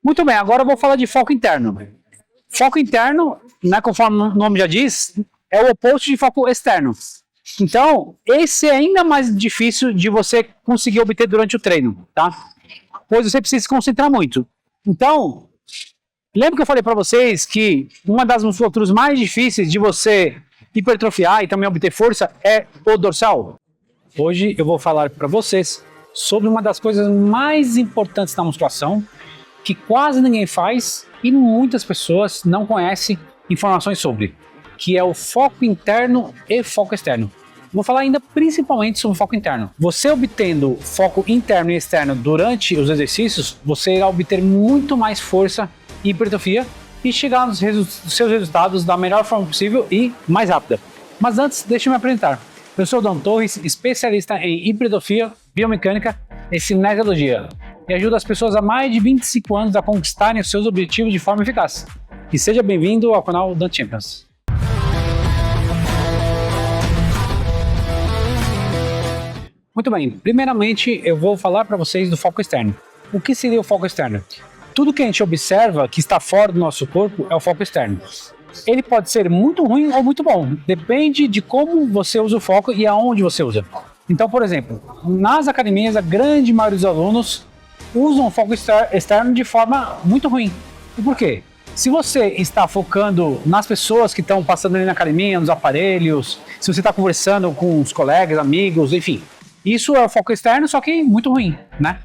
Muito bem, agora eu vou falar de foco interno. Foco interno, né, conforme o nome já diz, é o oposto de foco externo. Então, esse é ainda mais difícil de você conseguir obter durante o treino, tá? Pois você precisa se concentrar muito. Então, lembra que eu falei para vocês que uma das musculaturas mais difíceis de você hipertrofiar e também obter força é o dorsal? Hoje eu vou falar para vocês sobre uma das coisas mais importantes na musculação, que quase ninguém faz e muitas pessoas não conhecem informações sobre, que é o foco interno e foco externo. Vou falar ainda principalmente sobre o foco interno. Você obtendo foco interno e externo durante os exercícios, você irá obter muito mais força e hipertrofia e chegar nos seus resultados da melhor forma possível e mais rápida. Mas antes, deixa eu me apresentar. Eu sou o Dan Torres, especialista em hipertrofia, biomecânica e cinesiologia, e ajuda as pessoas há mais de 25 anos a conquistarem os seus objetivos de forma eficaz. E seja bem-vindo ao canal Dan Champions. Muito bem, primeiramente eu vou falar para vocês do foco externo. O que seria o foco externo? Tudo que a gente observa que está fora do nosso corpo é o foco externo. Ele pode ser muito ruim ou muito bom, depende de como você usa o foco e aonde você usa. Então, por exemplo, nas academias a grande maioria dos alunos usam o foco externo de forma muito ruim. E por quê? Se você está focando nas pessoas que estão passando ali na academia, nos aparelhos, se você está conversando com os colegas, amigos, enfim, isso é o foco externo, só que muito ruim, né?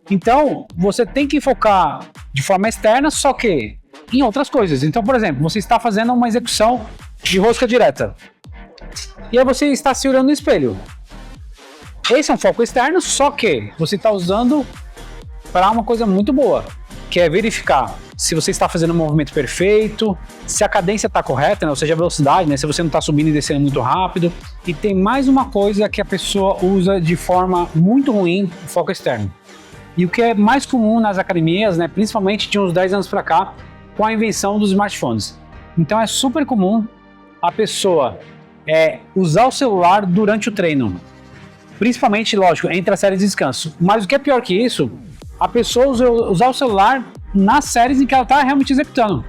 Então, você tem que focar de forma externa, só que em outras coisas. Então, por exemplo, você está fazendo uma execução de rosca direta. E aí você está se olhando no espelho. Esse é um foco externo, só que você está usando para uma coisa muito boa, que é verificar se você está fazendo um movimento perfeito, se a cadência está correta, né? Ou seja, a velocidade, né? Se você não está subindo e descendo muito rápido. E tem mais uma coisa que a pessoa usa de forma muito ruim, o foco externo. E o que é mais comum nas academias, né, principalmente de uns 10 anos para cá, com a invenção dos smartphones. Então é super comum a pessoa usar o celular durante o treino. Principalmente, lógico, entre as séries de descanso. Mas o que é pior que isso, a pessoa usar o celular nas séries em que ela está realmente executando.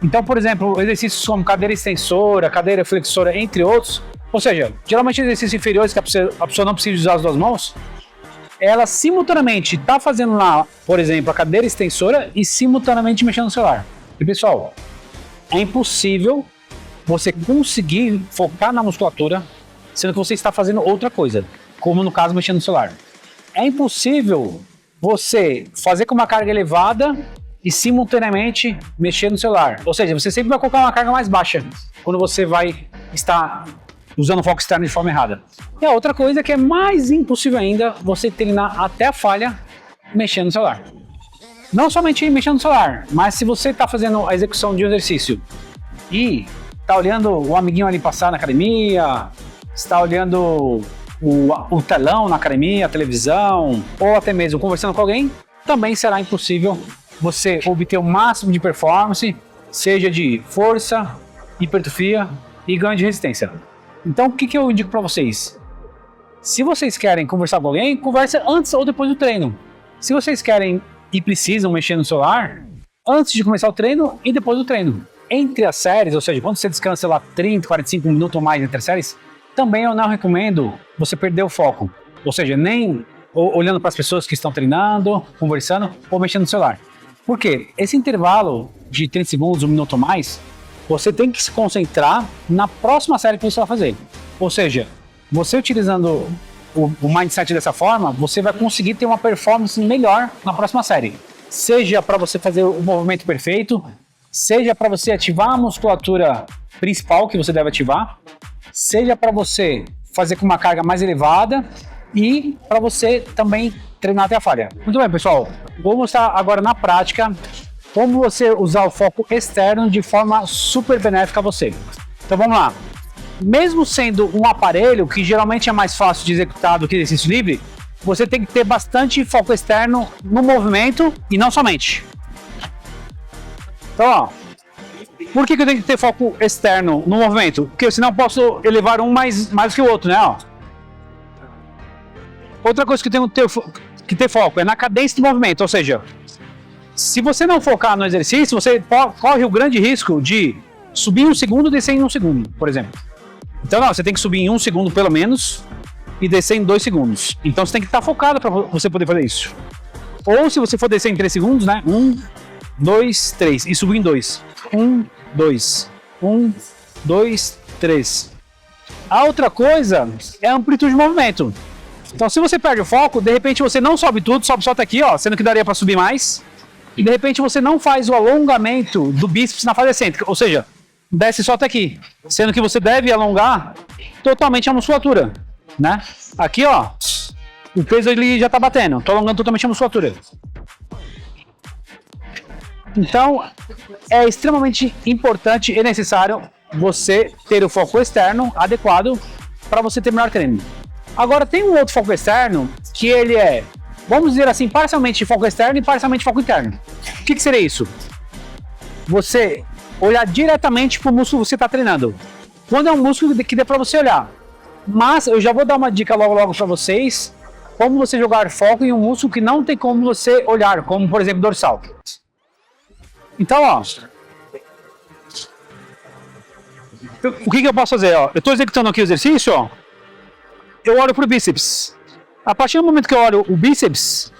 Então, por exemplo, exercícios como cadeira extensora, cadeira flexora, entre outros. Ou seja, geralmente exercícios inferiores que a pessoa não precisa usar as duas mãos, ela simultaneamente está fazendo lá, por exemplo, a cadeira extensora e simultaneamente mexendo no celular. E pessoal, é impossível você conseguir focar na musculatura sendo que você está fazendo outra coisa, como no caso mexendo no celular. É impossível você fazer com uma carga elevada e simultaneamente mexer no celular. Ou seja, você sempre vai colocar uma carga mais baixa quando você vai estar usando o foco externo de forma errada. E a outra coisa que é mais impossível ainda, você treinar até a falha mexendo no celular. Não somente mexendo no celular, mas se você está fazendo a execução de um exercício e está olhando o amiguinho ali passar na academia, está olhando o telão na academia, a televisão, ou até mesmo conversando com alguém, também será impossível você obter o máximo de performance, seja de força, hipertrofia e ganho de resistência. Então, o que eu indico para vocês? Se vocês querem conversar com alguém, converse antes ou depois do treino. Se vocês querem e precisam mexer no celular, antes de começar o treino e depois do treino. Entre as séries, ou seja, quando você descansa lá 30, 45 minutos ou mais entre as séries, também eu não recomendo você perder o foco. Ou seja, nem olhando para as pessoas que estão treinando, conversando ou mexendo no celular. Por quê? Esse intervalo de 30 segundos, 1 minuto ou mais, você tem que se concentrar na próxima série que você vai fazer. Ou seja, você utilizando o mindset dessa forma, você vai conseguir ter uma performance melhor na próxima série. Seja para você fazer o movimento perfeito, seja para você ativar a musculatura principal que você deve ativar, seja para você fazer com uma carga mais elevada e para você também treinar até a falha. Muito bem, pessoal. Vou mostrar agora na prática como você usar o foco externo de forma super benéfica a você. Então vamos lá. Mesmo sendo um aparelho que geralmente é mais fácil de executar do que exercício livre, você tem que ter bastante foco externo no movimento e não somente. Então, ó, por que eu tenho que ter foco externo no movimento? Porque senão eu posso elevar um mais que o outro, né? Ó. Outra coisa que eu tenho que ter foco é na cadência do movimento, ou seja, Se você não focar no exercício, você corre o grande risco de subir em 1 segundo e descer em 1 segundo, por exemplo. Então, não, você tem que subir em 1 segundo pelo menos e descer em 2 segundos. Então, você tem que estar focado para você poder fazer isso. Ou se você for descer em 3 segundos, né? 1, 2, 3 e subir em 2. 1, 2, 1, 2, 3. A outra coisa é a amplitude de movimento. Então, se você perde o foco, de repente você não sobe tudo, sobe só até aqui, ó, sendo que daria para subir mais. E de repente você não faz o alongamento do bíceps na fase excêntrica, ou seja, desce só até aqui, sendo que você deve alongar totalmente a musculatura, né? Aqui, ó, o peso ele já tá batendo, tô alongando totalmente a musculatura. Então, é extremamente importante e necessário você ter o foco externo adequado para você ter melhor treino. Agora, tem um outro foco externo que ele é, vamos dizer assim, parcialmente foco externo e parcialmente foco interno. O que seria isso? Você olhar diretamente para o músculo que você está treinando. Quando é um músculo que dê para você olhar. Mas eu já vou dar uma dica logo para vocês, como você jogar foco em um músculo que não tem como você olhar, como por exemplo dorsal. Então, ó, o que eu posso fazer? Ó? Eu estou executando aqui o exercício, ó, eu olho para o bíceps. A partir do momento que eu olho o bíceps,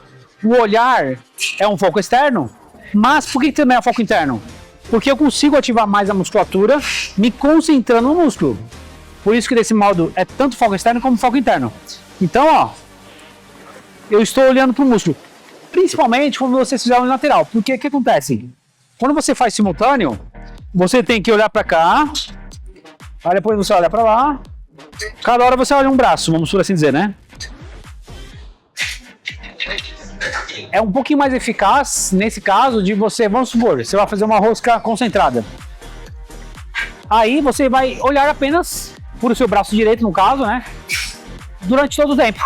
o olhar é um foco externo, mas por que também é um foco interno? Porque eu consigo ativar mais a musculatura me concentrando no músculo. Por isso que desse modo é tanto foco externo como foco interno. Então, ó, eu estou olhando para o músculo, principalmente quando você fizer o lateral. Porque o que acontece? Quando você faz simultâneo, você tem que olhar para cá, aí depois você olha para lá, cada hora você olha um braço, vamos por assim dizer, né? É um pouquinho mais eficaz nesse caso de você, vamos supor, você vai fazer uma rosca concentrada. Aí você vai olhar apenas por o seu braço direito, no caso, né? Durante todo o tempo.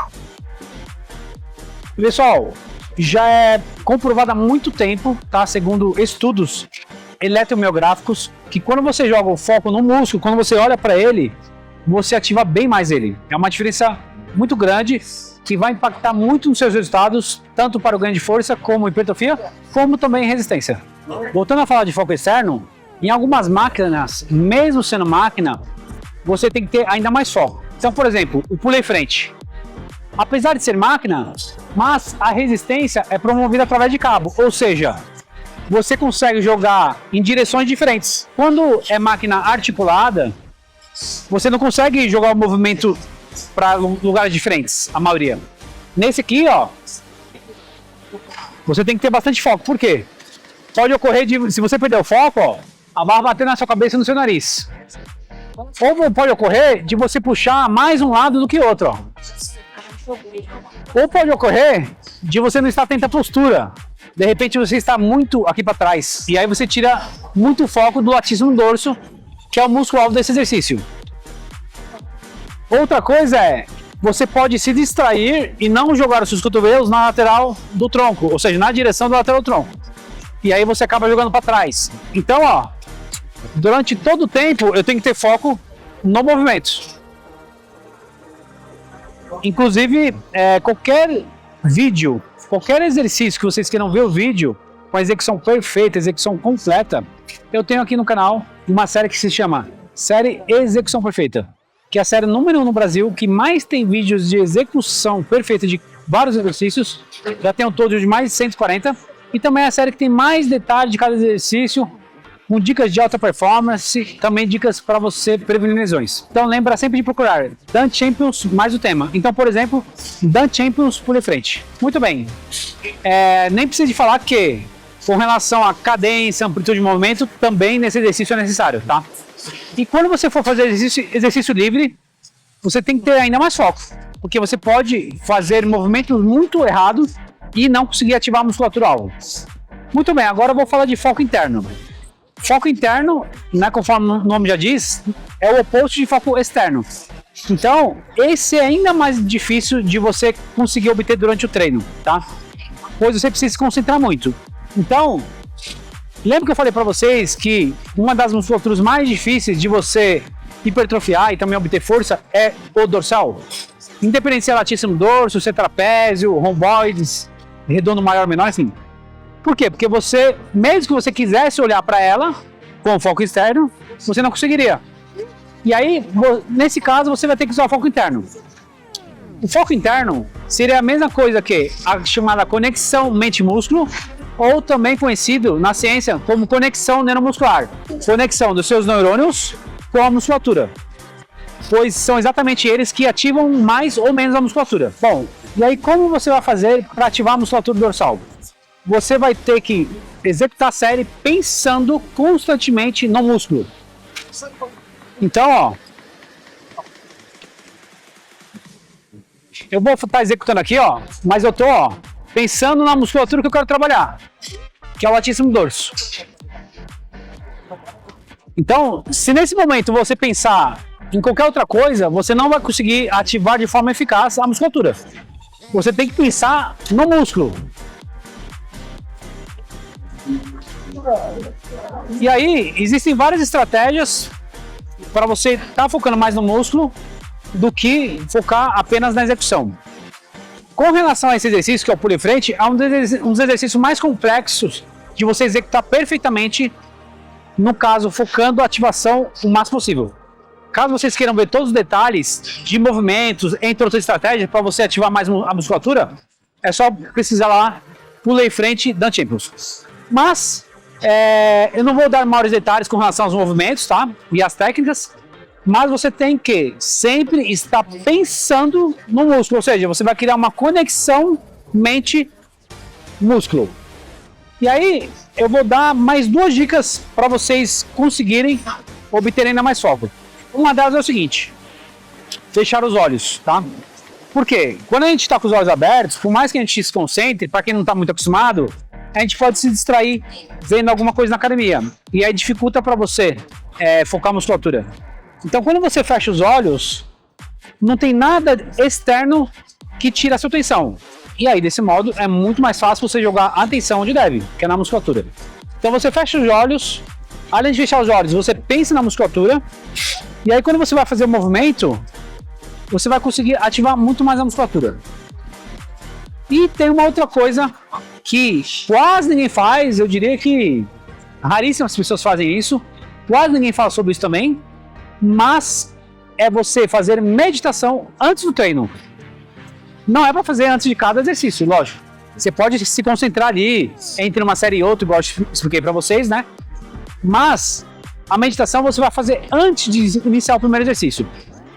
Pessoal, já é comprovado há muito tempo, tá? Segundo estudos eletromiográficos, que quando você joga o foco no músculo, quando você olha para ele, você ativa bem mais ele. É uma diferença muito grande que vai impactar muito nos seus resultados, tanto para o ganho de força, como hipertrofia, como também resistência. Voltando a falar de foco externo, em algumas máquinas, mesmo sendo máquina, você tem que ter ainda mais foco. Então, por exemplo, o pulei frente. Apesar de ser máquina, mas a resistência é promovida através de cabo, ou seja, você consegue jogar em direções diferentes. Quando é máquina articulada, você não consegue jogar o movimento para lugares diferentes, a maioria. Nesse aqui, ó, você tem que ter bastante foco. Por quê? Pode ocorrer de, se você perder o foco, ó, a barra bater na sua cabeça e no seu nariz. Ou pode ocorrer de você puxar mais um lado do que outro, ó. Ou pode ocorrer de você não estar atento à postura. De repente você está muito aqui para trás. E aí você tira muito foco do latíssimo dorso, que é o músculo-alvo desse exercício. Outra coisa é, você pode se distrair e não jogar os seus cotovelos na lateral do tronco, ou seja, na direção do lateral do tronco. E aí você acaba jogando para trás. Então, ó, durante todo o tempo eu tenho que ter foco no movimento. Inclusive, qualquer vídeo, qualquer exercício que vocês queiram ver o vídeo, com a execução perfeita, execução completa, eu tenho aqui no canal uma série que se chama Série Execução Perfeita, que é a série número 1 no Brasil, que mais tem vídeos de execução perfeita de vários exercícios, já tem um todo de mais de 140, e também é a série que tem mais detalhes de cada exercício, com dicas de alta performance, também dicas para você prevenir lesões. Então lembra sempre de procurar Dance Champions mais o tema. Então, por exemplo, Dance Champions pulei frente. Muito bem, nem precisa de falar que com relação à cadência, amplitude de movimento, também nesse exercício é necessário, tá? E quando você for fazer exercício livre, você tem que ter ainda mais foco, porque você pode fazer movimentos muito errados e não conseguir ativar a musculatura alvo. Muito bem, agora eu vou falar de foco interno. Foco interno, né, conforme o nome já diz, é o oposto de foco externo. Então, esse é ainda mais difícil de você conseguir obter durante o treino, tá? Pois você precisa se concentrar muito. Então, lembra que eu falei para vocês que uma das musculaturas mais difíceis de você hipertrofiar e também obter força é o dorsal? Independente se é latíssimo dorso, se é trapézio, romboides, redondo maior ou menor, assim. Por quê? Porque você, mesmo que você quisesse olhar para ela com o foco externo, você não conseguiria. E aí, nesse caso, você vai ter que usar o foco interno. O foco interno seria a mesma coisa que a chamada conexão mente-músculo, ou também conhecido na ciência como conexão neuromuscular. Conexão dos seus neurônios com a musculatura. Pois são exatamente eles que ativam mais ou menos a musculatura. Bom, e aí como você vai fazer para ativar a musculatura dorsal? Você vai ter que executar a série pensando constantemente no músculo. Então, ó, eu vou estar executando aqui, ó, mas eu tô, ó, pensando na musculatura que eu quero trabalhar, que é o latíssimo dorso. Então, se nesse momento você pensar em qualquer outra coisa, você não vai conseguir ativar de forma eficaz a musculatura. Você tem que pensar no músculo. E aí, existem várias estratégias para você estar focando mais no músculo do que focar apenas na execução. Com relação a esse exercício, que é o pulo em frente, é um dos exercícios mais complexos de você executar perfeitamente, no caso, focando a ativação o máximo possível. Caso vocês queiram ver todos os detalhes de movimentos, entre outras estratégias, para você ativar mais a musculatura, é só precisar lá, pulei em frente, Dan Champions. Mas, eu não vou dar maiores detalhes com relação aos movimentos, tá? E as técnicas, mas você tem que sempre estar pensando no músculo, ou seja, você vai criar uma conexão mente-músculo. E aí, eu vou dar mais 2 dicas para vocês conseguirem obter ainda mais foco. Uma delas é o seguinte: fechar os olhos, tá? Por quê? Quando a gente está com os olhos abertos, por mais que a gente se concentre, para quem não está muito acostumado, a gente pode se distrair vendo alguma coisa na academia. E aí dificulta para você focar a musculatura. Então, quando você fecha os olhos, não tem nada externo que tira a sua atenção. E aí, desse modo, é muito mais fácil você jogar a atenção onde deve, que é na musculatura. Então, você fecha os olhos. Além de fechar os olhos, você pensa na musculatura. E aí, quando você vai fazer o movimento, você vai conseguir ativar muito mais a musculatura. E tem uma outra coisa que quase ninguém faz, eu diria que raríssimas pessoas fazem isso, quase ninguém fala sobre isso também, mas é você fazer meditação antes do treino. Não é para fazer antes de cada exercício, lógico. Você pode se concentrar ali entre uma série e outra, igual eu expliquei para vocês, né? Mas a meditação você vai fazer antes de iniciar o primeiro exercício.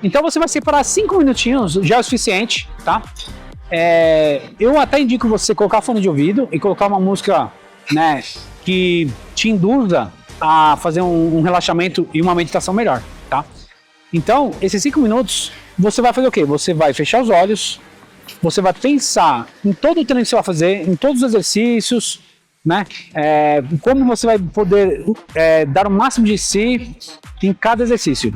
Então você vai separar 5 minutinhos, já é o suficiente, tá? Eu até indico você colocar fone de ouvido e colocar uma música, né, que te induza a fazer um relaxamento e uma meditação melhor, tá? Então, esses 5 minutos, você vai fazer o quê? Você vai fechar os olhos, você vai pensar em todo o treino que você vai fazer, em todos os exercícios, né? Como você vai poder dar o máximo de si em cada exercício.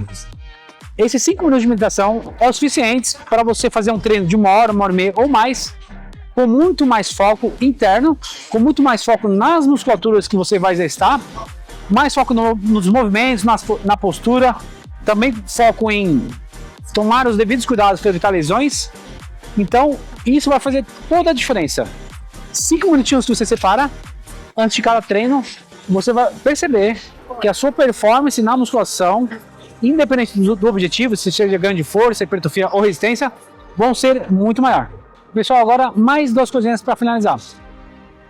Esses 5 minutos de meditação é o suficiente para você fazer um treino de 1 hora, 1 hora e meia ou mais, com muito mais foco interno, com muito mais foco nas musculaturas que você vai exercitar, mais foco nos movimentos, na postura, também foco em tomar os devidos cuidados para evitar lesões. Então, isso vai fazer toda a diferença. 5 minutinhos que você separa antes de cada treino, você vai perceber que a sua performance na musculação, independente do objetivo, se seja ganho de força, hipertrofia ou resistência, vão ser muito maior. Pessoal, agora mais 2 coisinhas para finalizar.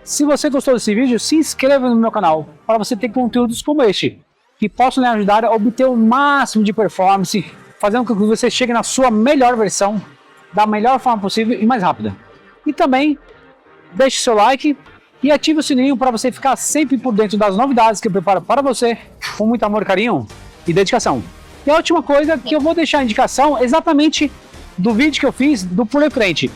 Se você gostou desse vídeo, se inscreva no meu canal para você ter conteúdos como este, que possam lhe ajudar a obter o máximo de performance, fazendo com que você chegue na sua melhor versão, da melhor forma possível e mais rápida. E também deixe seu like e ative o sininho para você ficar sempre por dentro das novidades que eu preparo para você, com muito amor, carinho e dedicação. E a última coisa que eu vou deixar a indicação exatamente do vídeo que eu fiz do pulo em frente.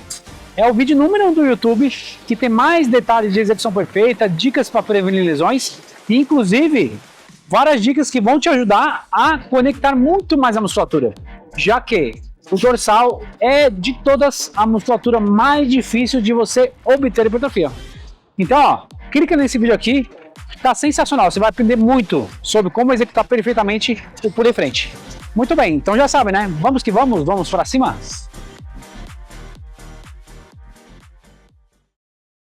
É o vídeo número 1 do YouTube, que tem mais detalhes de execução perfeita, dicas para prevenir lesões e inclusive várias dicas que vão te ajudar a conectar muito mais a musculatura, já que o dorsal é de todas a musculatura mais difícil de você obter hipertrofia. Então, ó, clica nesse vídeo aqui. Tá sensacional, você vai aprender muito sobre como executar perfeitamente o pulo em frente. Muito bem, então já sabe, né? Vamos que vamos, vamos para cima?